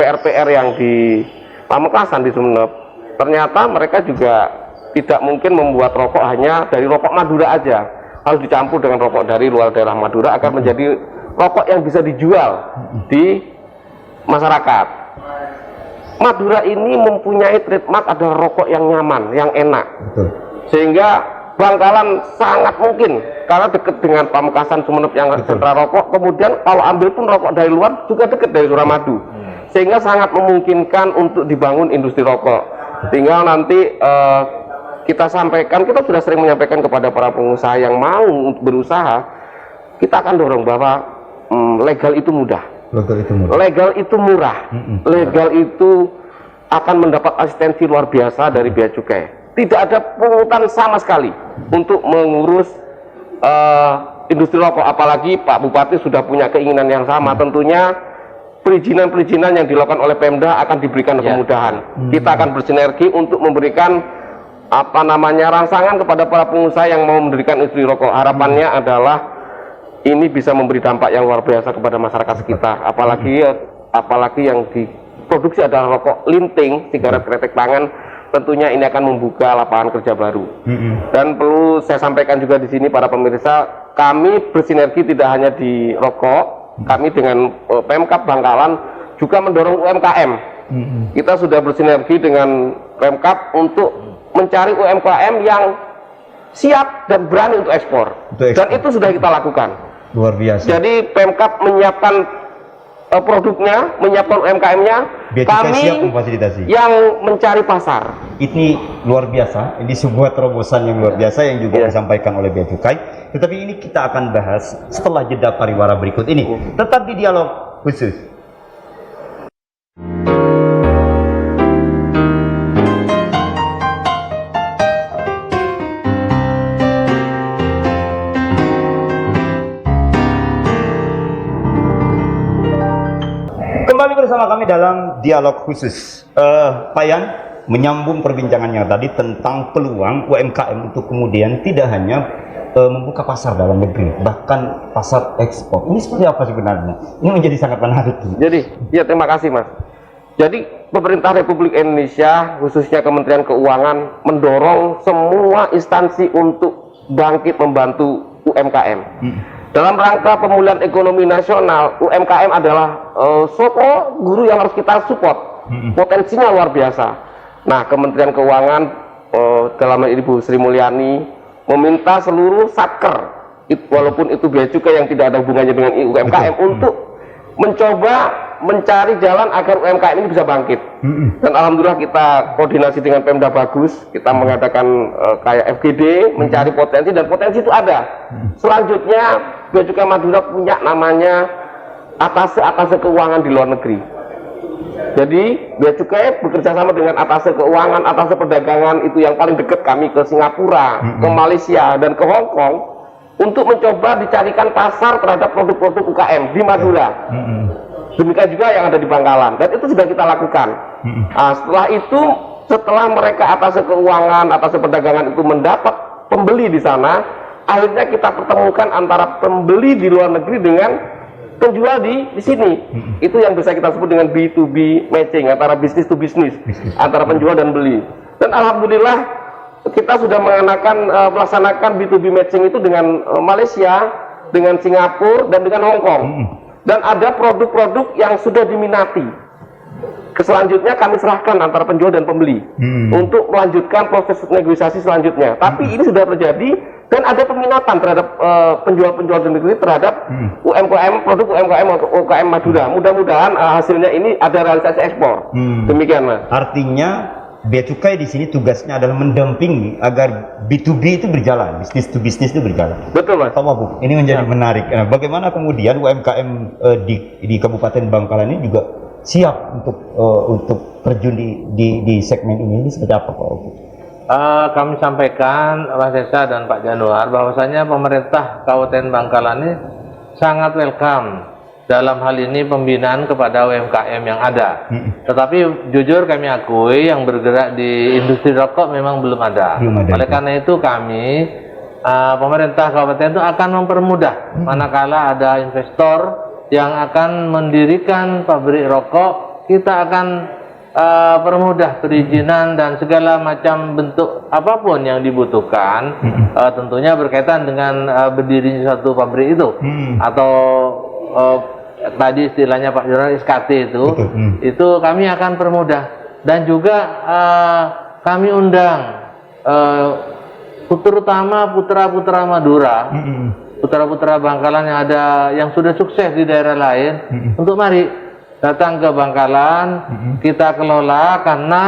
[SPEAKER 3] PR-PR yang di Pamekasan di Sumeneb, ternyata mereka juga tidak mungkin membuat rokok hanya dari rokok Madura aja, harus dicampur dengan rokok dari luar daerah Madura agar menjadi rokok yang bisa dijual di masyarakat. Madura ini mempunyai trademark adalah rokok yang nyaman, yang enak.
[SPEAKER 1] Betul.
[SPEAKER 3] Sehingga Bangkalan sangat mungkin karena dekat dengan Pamekasan Sumeneb yang sentra rokok, kemudian kalau ambil pun rokok dari luar juga dekat dari Suramadu, sehingga sangat memungkinkan untuk dibangun industri rokok. Tinggal nanti kita sampaikan, kita sudah sering menyampaikan kepada para pengusaha yang mau berusaha, kita akan dorong bahwa legal itu mudah, legal itu murah, legal itu akan mendapat asistensi luar biasa dari bea cukai. Tidak ada pungutan sama sekali untuk mengurus industri rokok, apalagi Pak Bupati sudah punya keinginan yang sama. Tentunya perizinan-perizinan yang dilakukan oleh Pemda akan diberikan kemudahan. Kita akan bersinergi untuk memberikan rangsangan kepada para pengusaha yang mau mendirikan industri rokok. Harapannya adalah ini bisa memberi dampak yang luar biasa kepada masyarakat sekitar, apalagi yang diproduksi adalah rokok linting, sigaret kretek tangan. Tentunya ini akan membuka lapangan kerja baru. Dan perlu saya sampaikan juga di sini para pemirsa, kami bersinergi tidak hanya di rokok, kami dengan Pemkab Bangkalan juga mendorong UMKM. Kita sudah bersinergi dengan Pemkab untuk mencari UMKM yang siap dan berani untuk ekspor. Dan itu sudah kita lakukan.
[SPEAKER 1] Luar biasa.
[SPEAKER 3] Jadi Pemkab menyiapkan produknya, menyiapkan UMKM-nya, kami
[SPEAKER 1] siap memfasilitasi.
[SPEAKER 3] Yang mencari pasar.
[SPEAKER 1] Ini luar biasa, ini sebuah terobosan yang luar biasa yang juga disampaikan oleh Bea Cukai. Tetapi ini kita akan bahas setelah jeda pariwara berikut ini. Tetap di dialog khusus. kami dalam dialog khusus. Pak Yan, menyambung perbincangannya tadi tentang peluang UMKM untuk kemudian tidak hanya membuka pasar dalam negeri, bahkan pasar ekspor. Ini seperti apa sebenarnya? Ini menjadi sangat menarik.
[SPEAKER 3] Jadi, ya terima kasih Mas. Jadi pemerintah Republik Indonesia, khususnya Kementerian Keuangan, mendorong semua instansi untuk bangkit membantu UMKM. Dalam rangka pemulihan ekonomi nasional, UMKM adalah suatu guru yang harus kita support. Potensinya luar biasa. Nah, Kementerian Keuangan dalam hal ini Bu Sri Mulyani meminta seluruh satker, walaupun itu bea cukai yang tidak ada hubungannya dengan UMKM, untuk mencoba mencari jalan agar UMKM ini bisa bangkit. Dan alhamdulillah kita koordinasi dengan Pemda bagus, kita mengadakan kayak FGD, mencari potensi, dan potensi itu ada. Selanjutnya Bea Cukai Madura punya namanya atase keuangan di luar negeri. Jadi Bea Cukai bekerja sama dengan atase keuangan, atase perdagangan itu yang paling dekat kami ke Singapura, ke Malaysia, dan ke Hong Kong untuk mencoba dicarikan pasar terhadap produk-produk UKM di Madura. Demikian juga yang ada di Bangkalan, dan itu sudah kita lakukan. Nah, setelah mereka atase keuangan, atase perdagangan itu mendapat pembeli di sana, akhirnya kita pertemukan antara pembeli di luar negeri dengan penjual di sini. Itu yang bisa kita sebut dengan B2B matching, antara bisnis to bisnis, antara penjual dan beli. Dan alhamdulillah kita sudah melaksanakan B2B matching itu dengan Malaysia, dengan Singapura, dan dengan Hong Kong. Dan ada produk-produk yang sudah diminati. Selanjutnya kami serahkan antara penjual dan pembeli untuk melanjutkan proses negosiasi selanjutnya. Tapi ini sudah terjadi dan ada peminatan terhadap penjual-penjual di negeri terhadap UMKM, produk UMKM Madura. Mudah-mudahan hasilnya ini ada realisasi ekspor. Demikian, Mas.
[SPEAKER 1] Artinya Bea Cukai di sini tugasnya adalah mendampingi agar B2B itu berjalan, bisnis to bisnis itu berjalan.
[SPEAKER 3] Betul, Mas.
[SPEAKER 1] Sama Bu, ini menjadi menarik. Nah, bagaimana kemudian UMKM di Kabupaten Bangkalan ini juga siap untuk terjun di segmen ini seperti apa Pak?
[SPEAKER 2] Kami sampaikan Mas Esa dan Pak Januar bahwasanya pemerintah Kabupaten Bangkalan ini sangat welcome dalam hal ini pembinaan kepada UMKM yang ada. Tetapi jujur kami akui yang bergerak di industri rokok memang belum ada. Oleh karena itu kami pemerintah kabupaten itu akan mempermudah manakala ada investor yang akan mendirikan pabrik rokok, kita akan permudah perizinan dan segala macam bentuk apapun yang dibutuhkan, tentunya berkaitan dengan berdirinya satu pabrik itu atau tadi istilahnya Pak Jurnal SKT itu kami akan permudah. Dan juga kami undang terutama putra-putra Madura, putra-putra Bangkalan yang ada yang sudah sukses di daerah lain, untuk mari datang ke Bangkalan, kita kelola. Karena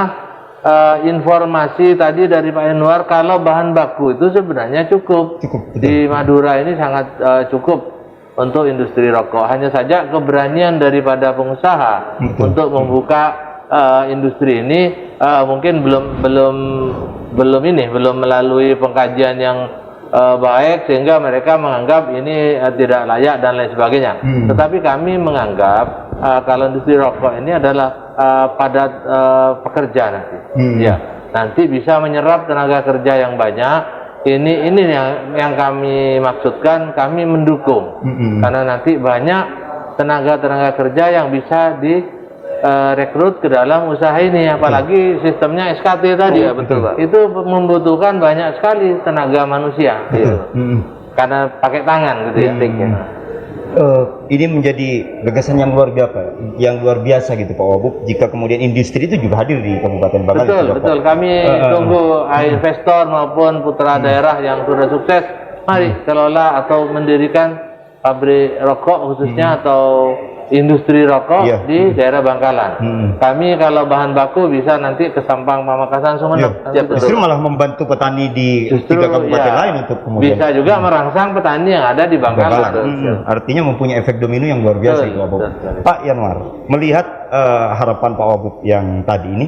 [SPEAKER 2] informasi tadi dari Pak Yanuar, kalau bahan baku itu sebenarnya cukup di Madura ini sangat cukup untuk industri rokok. Hanya saja keberanian daripada pengusaha untuk membuka industri ini mungkin belum melalui pengkajian yang baik, sehingga mereka menganggap ini tidak layak dan lain sebagainya. Tetapi kami menganggap kalau industri rokok ini adalah padat pekerja nanti. Ya, nanti bisa menyerap tenaga kerja yang banyak. Ini yang kami maksudkan, kami mendukung. Karena nanti banyak tenaga kerja yang bisa direkrut ke dalam usaha ini, apalagi sistemnya SKT tadi. Ya, betul, Pak. Itu membutuhkan banyak sekali tenaga manusia, gitu. Karena pakai tangan, gitu ya. Ini menjadi gagasan yang luar biasa gitu Pak Wabub. Jika kemudian industri itu juga hadir di Kabupaten Bangkalan. Betul. Kami tunggu investor maupun putra daerah yang sudah sukses, mari kelola atau mendirikan pabrik rokok khususnya atau industri rokok di daerah Bangkalan. Kami kalau bahan baku bisa nanti ke Sampang, Pamekasan, Sumeneb.
[SPEAKER 1] Justru malah membantu petani di tiga kabupaten lain untuk kemudian
[SPEAKER 2] bisa juga merangsang petani yang ada di Bangkalan.
[SPEAKER 1] Artinya mempunyai efek domino yang luar biasa itu, Wabub. Pak Yanuar, melihat harapan Pak Wabub yang tadi ini,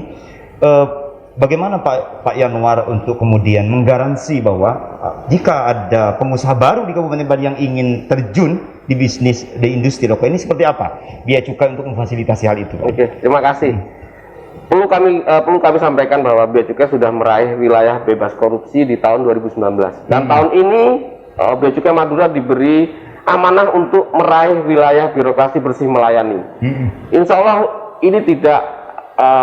[SPEAKER 1] bagaimana Pak Yanuar untuk kemudian menggaransi bahwa jika ada pengusaha baru di Kabupaten Bali yang ingin terjun di bisnis di industri rokok ini seperti apa Bea Cukai untuk memfasilitasi hal itu?
[SPEAKER 3] Oke, terima kasih. Perlu kami sampaikan bahwa Bea Cukai sudah meraih wilayah bebas korupsi di tahun 2019 dan tahun ini Bea Cukai Madura diberi amanah untuk meraih wilayah birokrasi bersih melayani. Insya Allah ini tidak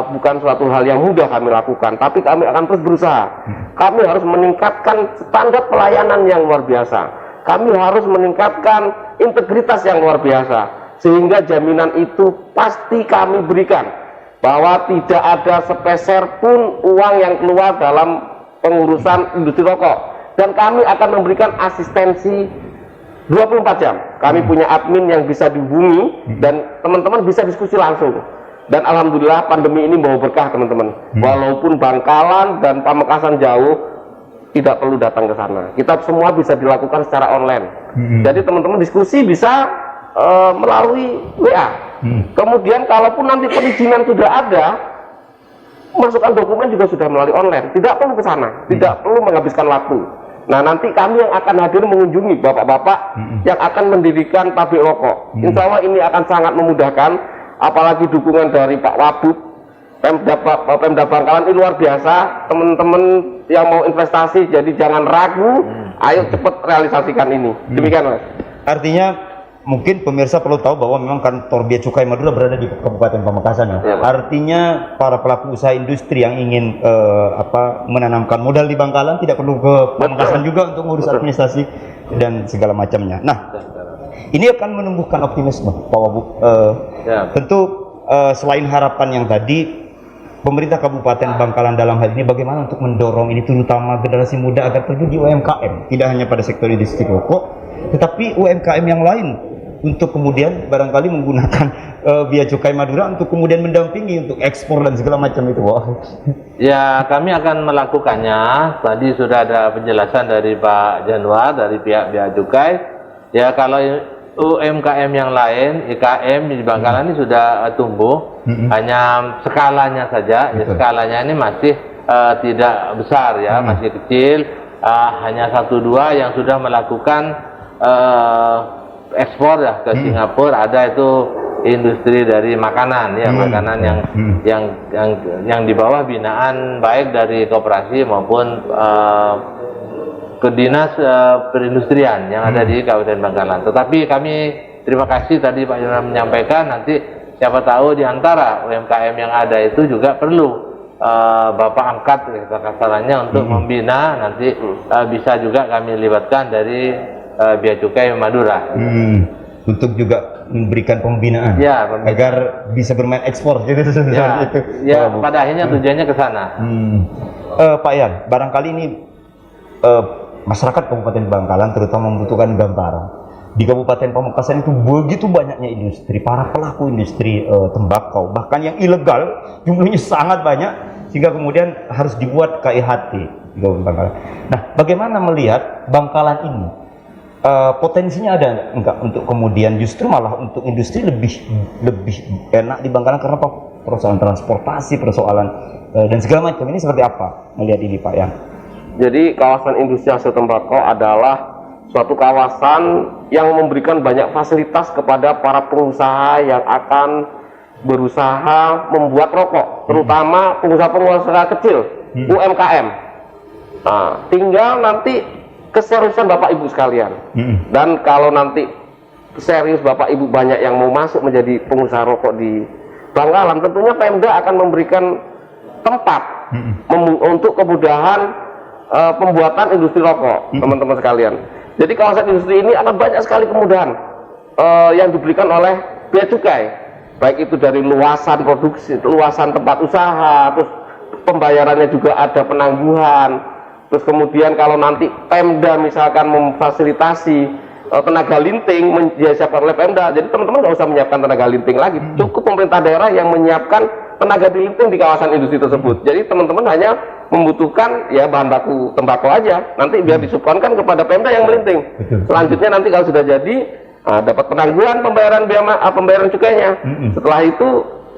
[SPEAKER 3] bukan suatu hal yang mudah kami lakukan, tapi kami akan terus berusaha. Kami harus meningkatkan standar pelayanan yang luar biasa. Kami harus meningkatkan integritas yang luar biasa, sehingga jaminan itu pasti kami berikan bahwa tidak ada sepeser pun uang yang keluar dalam pengurusan industri rokok, dan kami akan memberikan asistensi 24 jam. Kami punya admin yang bisa dihubungi dan teman-teman bisa diskusi langsung. Dan alhamdulillah pandemi ini membawa berkah teman-teman. Walaupun Bangkalan dan Pamekasan jauh, tidak perlu datang ke sana. Kita semua bisa dilakukan secara online. Jadi teman-teman diskusi bisa melalui WA. Kemudian kalaupun nanti perizinan sudah ada, masukkan dokumen juga sudah melalui online. Tidak perlu ke sana, tidak perlu menghabiskan waktu. Nah, nanti kami yang akan hadir mengunjungi bapak-bapak yang akan mendirikan pabrik rokok. Insya Allah ini akan sangat memudahkan, apalagi dukungan dari Pak Wabub, Pemda Bangkalan ini luar biasa. Teman-teman yang mau investasi, jadi jangan ragu, ayo cepat realisasikan ini. Demikian, Mas.
[SPEAKER 1] Artinya mungkin pemirsa perlu tahu bahwa memang kantor Bea Cukai Madura berada di Kabupaten Pamekasan ya.
[SPEAKER 3] Ya, Pak.
[SPEAKER 1] Artinya para pelaku usaha industri yang ingin menanamkan modal di Bangkalan tidak perlu ke Pamekasan juga untuk ngurus administrasi dan segala macamnya. Nah, ini akan menumbuhkan optimisme, Pak Wabub. Tentu selain harapan yang tadi, pemerintah Kabupaten Bangkalan dalam hal ini bagaimana untuk mendorong ini terutama generasi muda agar terjun di UMKM, tidak hanya pada sektor industri rokok, tetapi UMKM yang lain untuk kemudian barangkali menggunakan Bea Cukai Madura untuk kemudian mendampingi untuk ekspor dan segala macam itu.
[SPEAKER 2] Ya, kami akan melakukannya. Tadi sudah ada penjelasan dari Pak Januar dari pihak Bea Cukai. Ya, kalau UMKM yang lain, IKM di Bangkalan ini sudah tumbuh, hanya skalanya saja. Ya, skalanya ini masih tidak besar ya, masih kecil. Hanya 1-2 yang sudah melakukan ekspor ya ke Singapura. Ada itu industri dari makanan ya, makanan yang di bawah binaan baik dari koperasi maupun ke dinas perindustrian yang ada di Kabupaten Bangkalan. Tetapi kami terima kasih tadi Pak Yunus menyampaikan, nanti siapa tahu di antara UMKM yang ada itu juga perlu Bapak angkat kasarannya untuk membina, nanti bisa juga kami libatkan dari Bea Cukai Madura.
[SPEAKER 1] Untuk juga memberikan pembinaan
[SPEAKER 2] ya,
[SPEAKER 1] agar bisa bermain ekspor gitu.
[SPEAKER 2] Ya, pada akhirnya tujuannya ke sana.
[SPEAKER 1] Pak Yan, barangkali ini masyarakat Kabupaten Bangkalan terutama membutuhkan gambaran. Di Kabupaten Pamekasan itu begitu banyaknya industri, para pelaku industri tembakau, bahkan yang ilegal jumlahnya sangat banyak, sehingga kemudian harus dibuat KIHT di Kabupaten Bangkalan. Nah, bagaimana melihat Bangkalan ini? Potensinya ada enggak untuk kemudian justru malah untuk industri lebih enak di Bangkalan karena apa? Persoalan transportasi, persoalan dan segala macam ini seperti apa melihat ini Pak Yan?
[SPEAKER 3] Jadi kawasan industri hasil tembakau adalah suatu kawasan yang memberikan banyak fasilitas kepada para pengusaha yang akan berusaha membuat rokok, terutama pengusaha-pengusaha kecil, UMKM. Nah, tinggal nanti keseriusan Bapak Ibu sekalian. Dan kalau nanti serius Bapak Ibu banyak yang mau masuk menjadi pengusaha rokok di Bangkalan, tentunya Pemda akan memberikan tempat untuk kemudahan pembuatan industri rokok, teman-teman sekalian. Jadi kawasan industri ini akan banyak sekali kemudahan yang diberikan oleh Bea Cukai, baik itu dari luasan produksi, luasan tempat usaha, terus pembayarannya juga ada penangguhan. Terus kemudian kalau nanti Pemda misalkan memfasilitasi tenaga linting disiapkan oleh Pemda, jadi teman-teman nggak usah menyiapkan tenaga linting lagi, cukup pemerintah daerah yang menyiapkan tenaga linting di kawasan industri tersebut. Jadi teman-teman hanya membutuhkan ya bahan baku tembakau aja, nanti biar disubkonkan kepada Pemda yang melinting. Selanjutnya nanti kalau sudah jadi dapat penangguhan pembayaran pembayaran cukainya. Setelah itu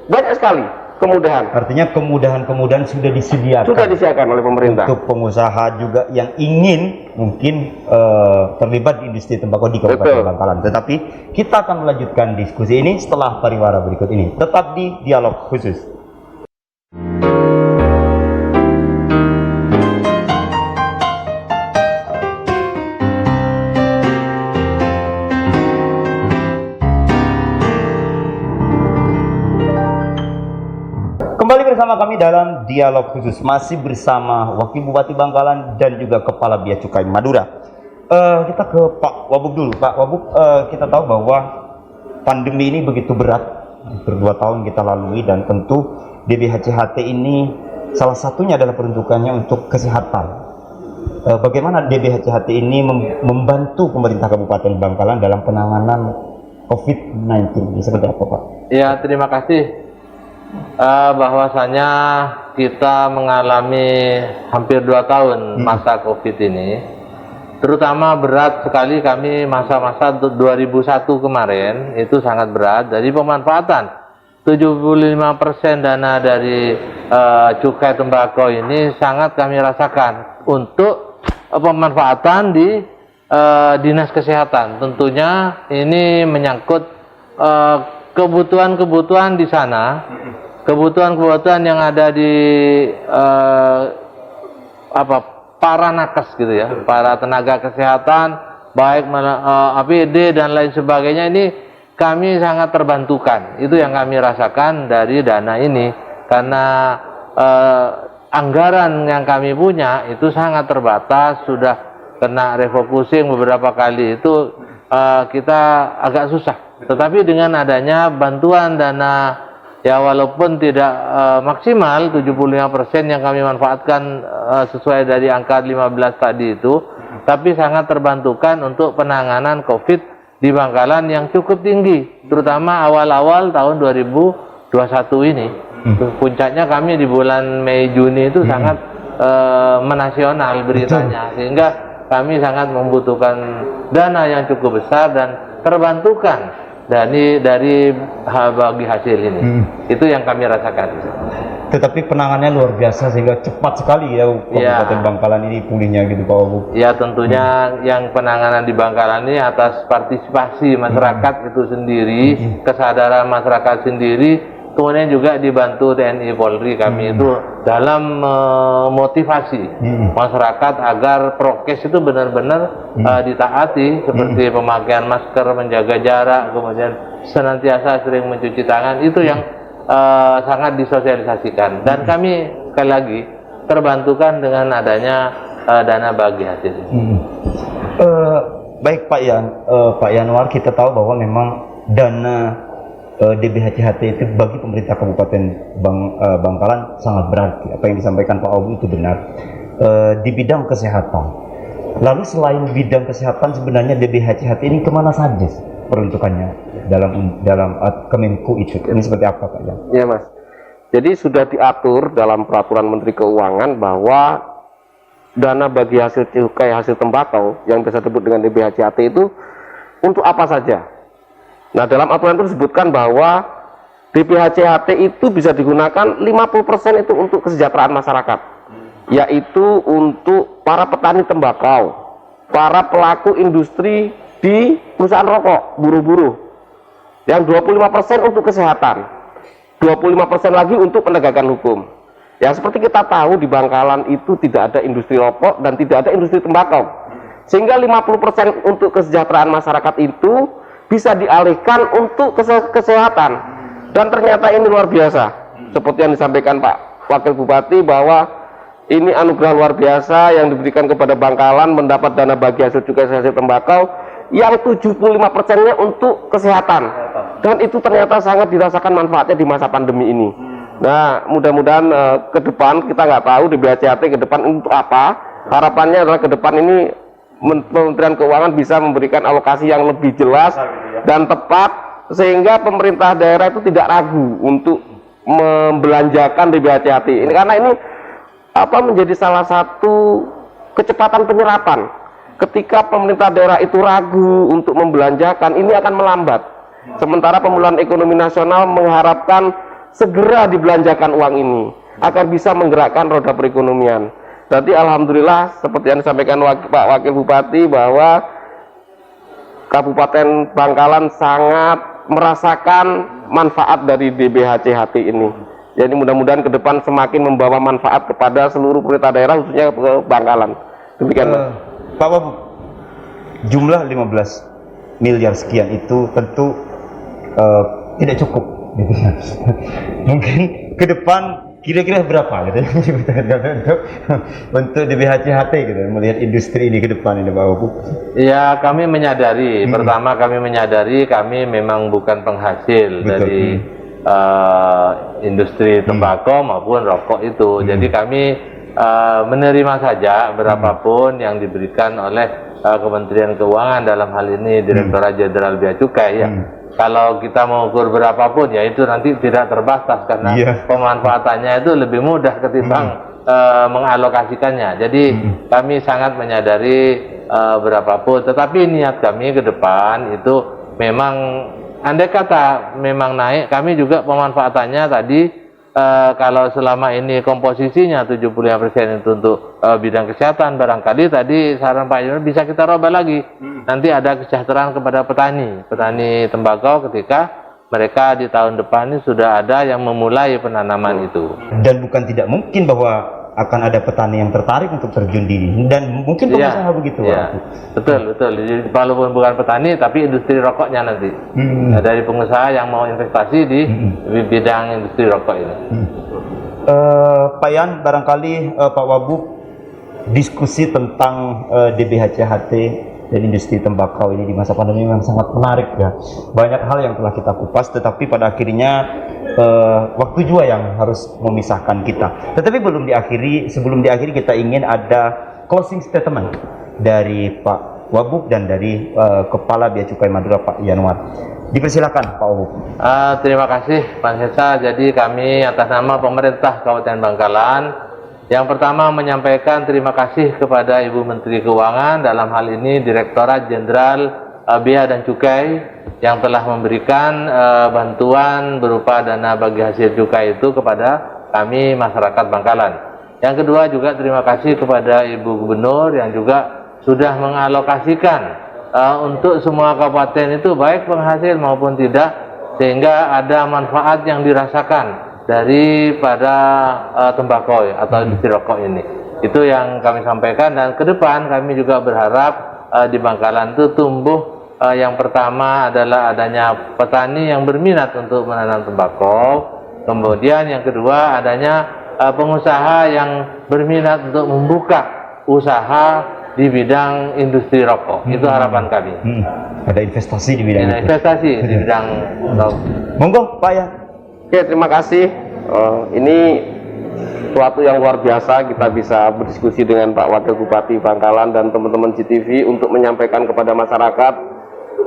[SPEAKER 3] banyak sekali kemudahan.
[SPEAKER 1] Artinya kemudahan-kemudahan sudah disediakan.
[SPEAKER 3] Sudah disediakan oleh pemerintah.
[SPEAKER 1] Untuk pengusaha juga yang ingin mungkin terlibat di industri tembakau di Kabupaten
[SPEAKER 3] Betul.
[SPEAKER 1] Bangkalan. Tetapi kita akan melanjutkan diskusi ini setelah pariwara berikut ini. Tetap di dialog khusus. Kembali bersama kami dalam dialog khusus, masih bersama Wakil Bupati Bangkalan dan juga Kepala Bea Cukai Madura. Kita ke Pak Wabub dulu. Pak Wabub, kita tahu bahwa pandemi ini begitu berat, berdua tahun kita lalui, dan tentu DBHCHT ini salah satunya adalah peruntukannya untuk kesehatan. Bagaimana DBHCHT ini membantu pemerintah Kabupaten Bangkalan dalam penanganan COVID-19 ini, seperti apa Pak?
[SPEAKER 2] Ya, terima kasih. Bahwasanya kita mengalami hampir 2 tahun masa COVID ini, terutama berat sekali kami masa-masa 2001 kemarin, itu sangat berat. Jadi pemanfaatan 75% dana dari cukai tembakau ini sangat kami rasakan untuk pemanfaatan di Dinas Kesehatan. Tentunya ini menyangkut kebutuhan-kebutuhan di sana, kebutuhan-kebutuhan yang ada di para nakes gitu ya, para tenaga kesehatan, baik APD dan lain sebagainya, ini kami sangat terbantukan. Itu yang kami rasakan dari dana ini, karena anggaran yang kami punya itu sangat terbatas, sudah kena refocusing beberapa kali, itu kita agak susah. Tetapi dengan adanya bantuan dana, ya walaupun tidak maksimal 75% yang kami manfaatkan sesuai dari angka 15 tadi itu, tapi sangat terbantukan untuk penanganan COVID di Bangkalan yang cukup tinggi, terutama awal-awal tahun 2021 ini. Puncaknya kami di bulan Mei Juni itu sangat menasional beritanya, sehingga kami sangat membutuhkan dana yang cukup besar dan terbantukan dari bagi hasil ini. Itu yang kami rasakan.
[SPEAKER 1] Tetapi penanganannya luar biasa sehingga cepat sekali ya Kabupaten Bangkalan ini pulihnya gitu Pak Wabub.
[SPEAKER 2] Ya, tentunya yang penanganan di Bangkalan ini atas partisipasi masyarakat itu sendiri, kesadaran masyarakat sendiri, kemudian juga dibantu TNI Polri kami itu dalam memotivasi masyarakat agar prokes itu benar-benar ditaati, seperti pemakaian masker, menjaga jarak, kemudian senantiasa sering mencuci tangan. Itu yang sangat disosialisasikan, dan kami sekali lagi terbantukan dengan adanya dana bagi hasil.
[SPEAKER 1] Baik Pak Pak Yanwar, kita tahu bahwa memang dana DBHCHT itu bagi pemerintah Kabupaten Bangkalan sangat berarti. Apa yang disampaikan Pak Wabub itu benar. Di bidang kesehatan, lalu selain bidang kesehatan, sebenarnya DBHCHT ini kemana saja peruntukannya dalam Kemenku itu? Ini seperti apa Pak Yan?
[SPEAKER 3] Ya Mas, jadi sudah diatur dalam peraturan Menteri Keuangan bahwa dana bagi hasil cukai hasil tembakau yang biasa disebut dengan DBHCHT itu untuk apa saja. Nah, dalam aturan itu disebutkan bahwa DBHCHT itu bisa digunakan 50% itu untuk kesejahteraan masyarakat, yaitu untuk para petani tembakau, para pelaku industri di perusahaan rokok, buruh-buruh. Yang 25% untuk kesehatan, 25% lagi untuk penegakan hukum. Ya, seperti kita tahu di Bangkalan itu tidak ada industri rokok dan tidak ada industri tembakau, sehingga 50% untuk kesejahteraan masyarakat itu bisa dialihkan untuk kesehatan. Dan ternyata ini luar biasa, seperti yang disampaikan Pak Wakil Bupati, bahwa ini anugerah luar biasa yang diberikan kepada Bangkalan, mendapat dana bagi hasil cukai hasil tembakau yang 75%-nya untuk kesehatan, dan itu ternyata sangat dirasakan manfaatnya di masa pandemi ini. Nah, mudah-mudahan ke depan, kita nggak tahu DBHCHT ke depan untuk apa. Harapannya adalah ke depan ini Kementerian Keuangan bisa memberikan alokasi yang lebih jelas dan tepat, sehingga pemerintah daerah itu tidak ragu untuk membelanjakan DBHCHT ini, karena ini menjadi salah satu kecepatan penyerapan. Ketika pemerintah daerah itu ragu untuk membelanjakan, ini akan melambat. Sementara pemulihan ekonomi nasional mengharapkan segera dibelanjakan uang ini agar bisa menggerakkan roda perekonomian. Jadi alhamdulillah seperti yang disampaikan Pak Wakil Bupati bahwa Kabupaten Bangkalan sangat merasakan manfaat dari DBHCHT ini. Jadi mudah-mudahan ke depan semakin membawa manfaat kepada seluruh pemerintah daerah, khususnya ke Bangkalan. Demikian.
[SPEAKER 1] Pak Wabub, jumlah 15 miliar sekian itu tentu tidak cukup gitu ya. Mungkin ke depan kira-kira berapa gitu untuk DBHCHT gitu, melihat industri ini ke depan ini Pak Wabub?
[SPEAKER 2] Ya, kami menyadari, pertama kami menyadari kami memang bukan penghasil dari industri tembakau maupun rokok itu. Jadi kami menerima saja berapapun yang diberikan oleh Kementerian Keuangan, dalam hal ini Direktorat Jenderal Bea Cukai ya. Kalau kita mengukur berapapun ya itu nanti tidak terbatas karena pemanfaatannya itu lebih mudah ketimbang mengalokasikannya. Jadi kami sangat menyadari berapapun, tetapi niat kami ke depan itu memang andai kata memang naik, kami juga pemanfaatannya tadi kalau selama ini komposisinya 75% itu untuk bidang kesehatan, barangkali tadi saran Pak Yunus bisa kita robah lagi. Nanti ada kesejahteraan kepada petani tembakau ketika mereka di tahun depan ini sudah ada yang memulai penanaman itu.
[SPEAKER 1] Dan bukan tidak mungkin bahwa akan ada petani yang tertarik untuk terjun di ini, dan mungkin pengusaha begitu.
[SPEAKER 2] Ya, betul. Jadi, walaupun bukan petani tapi industri rokoknya nanti dari pengusaha yang mau investasi di bidang industri rokok ini.
[SPEAKER 1] Pak Yan, barangkali Pak Wabub, diskusi tentang DBHCHT dan industri tembakau ini di masa pandemi memang sangat menarik ya. Banyak hal yang telah kita kupas, tetapi pada akhirnya waktu juga yang harus memisahkan kita. Tetapi sebelum diakhiri kita ingin ada closing statement dari Pak Wabub dan dari Kepala Bea Cukai Madura Pak Yanuar. Dipersilakan Pak Wabub.
[SPEAKER 2] Terima kasih Pak Sesa. Jadi kami atas nama pemerintah Kabupaten Bangkalan, yang pertama menyampaikan terima kasih kepada Ibu Menteri Keuangan, dalam hal ini Direktorat Jenderal Bea dan Cukai, yang telah memberikan bantuan berupa dana bagi hasil cukai itu kepada kami masyarakat Bangkalan. Yang kedua juga terima kasih kepada Ibu Gubernur yang juga sudah mengalokasikan untuk semua kabupaten itu baik penghasil maupun tidak, sehingga ada manfaat yang dirasakan daripada tembakau atau industri rokok ini. Itu yang kami sampaikan, dan ke depan kami juga berharap di Bangkalan itu tumbuh yang pertama adalah adanya petani yang berminat untuk menanam tembakau, kemudian yang kedua adanya pengusaha yang berminat untuk membuka usaha di bidang industri rokok. Itu harapan kami.
[SPEAKER 1] Ada investasi di bidang itu.
[SPEAKER 2] Investasi di bidang rokok.
[SPEAKER 1] Monggo Pak Yan.
[SPEAKER 3] Oke, terima kasih. Ini suatu yang luar biasa, kita bisa berdiskusi dengan Pak Wakil Bupati Bangkalan dan teman-teman GTV untuk menyampaikan kepada masyarakat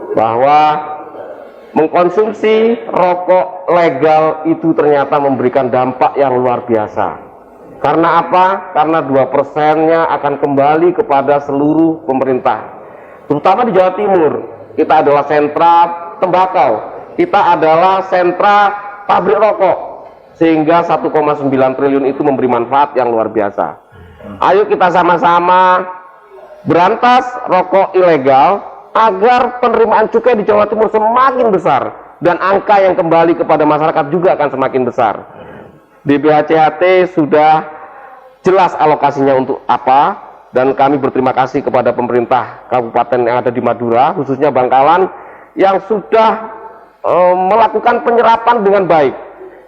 [SPEAKER 3] bahwa mengkonsumsi rokok legal itu ternyata memberikan dampak yang luar biasa. Karena apa? Karena 2%-nya akan kembali kepada seluruh pemerintah, terutama di Jawa Timur. Kita adalah sentra tembakau, kita adalah sentra pabrik rokok, sehingga 1,9 triliun itu memberi manfaat yang luar biasa. Ayo kita sama-sama berantas rokok ilegal agar penerimaan cukai di Jawa Timur semakin besar dan angka yang kembali kepada masyarakat juga akan semakin besar. DBHCHT sudah jelas alokasinya untuk apa, dan kami berterima kasih kepada pemerintah kabupaten yang ada di Madura, khususnya Bangkalan, yang sudah melakukan penyerapan dengan baik,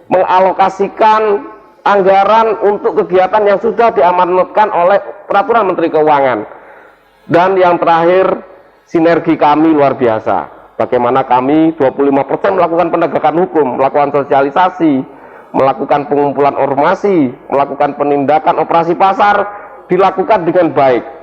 [SPEAKER 3] mengalokasikan anggaran untuk kegiatan yang sudah diamanatkan oleh Peraturan Menteri Keuangan. Dan yang terakhir, sinergi kami luar biasa. Bagaimana kami 25% melakukan penegakan hukum, melakukan sosialisasi, melakukan pengumpulan informasi, melakukan penindakan operasi pasar, dilakukan dengan baik,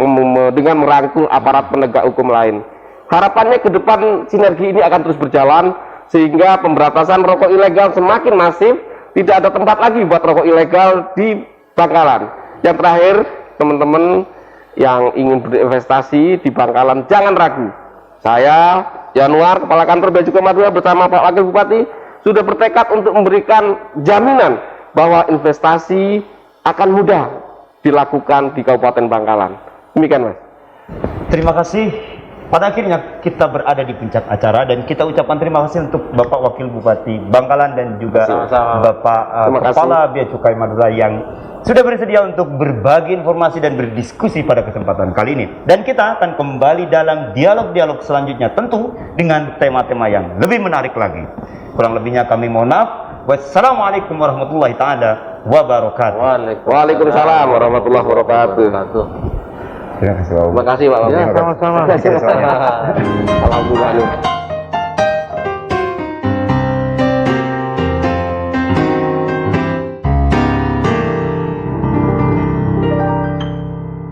[SPEAKER 3] dengan merangkul aparat penegak hukum lain. Harapannya ke depan sinergi ini akan terus berjalan, sehingga pemberantasan rokok ilegal semakin masif, tidak ada tempat lagi buat rokok ilegal di Bangkalan. Yang terakhir, teman-teman yang ingin berinvestasi di Bangkalan, jangan ragu. Saya, Yanuar, Kepala Kantor Bea Cukai Madura bersama Pak Wakil Bupati sudah bertekad untuk memberikan jaminan bahwa investasi akan mudah dilakukan di Kabupaten Bangkalan. Demikian, Mas.
[SPEAKER 1] Terima kasih. Pada akhirnya kita berada di puncak acara dan kita ucapkan terima kasih untuk Bapak Wakil Bupati Bangkalan dan juga Bapak Kepala Bea Cukai Madura yang sudah bersedia untuk berbagi informasi dan berdiskusi pada kesempatan kali ini. Dan kita akan kembali dalam dialog-dialog selanjutnya tentu dengan tema-tema yang lebih menarik lagi. Kurang lebihnya kami mohon maaf. Wassalamualaikum warahmatullahi taala wabarakatuh.
[SPEAKER 3] Waalaikumsalam warahmatullahi wabarakatuh.
[SPEAKER 1] Terima kasih Bapak.
[SPEAKER 2] Terima kasih Pak.
[SPEAKER 3] Ya, sama-sama. Alhamdulillah.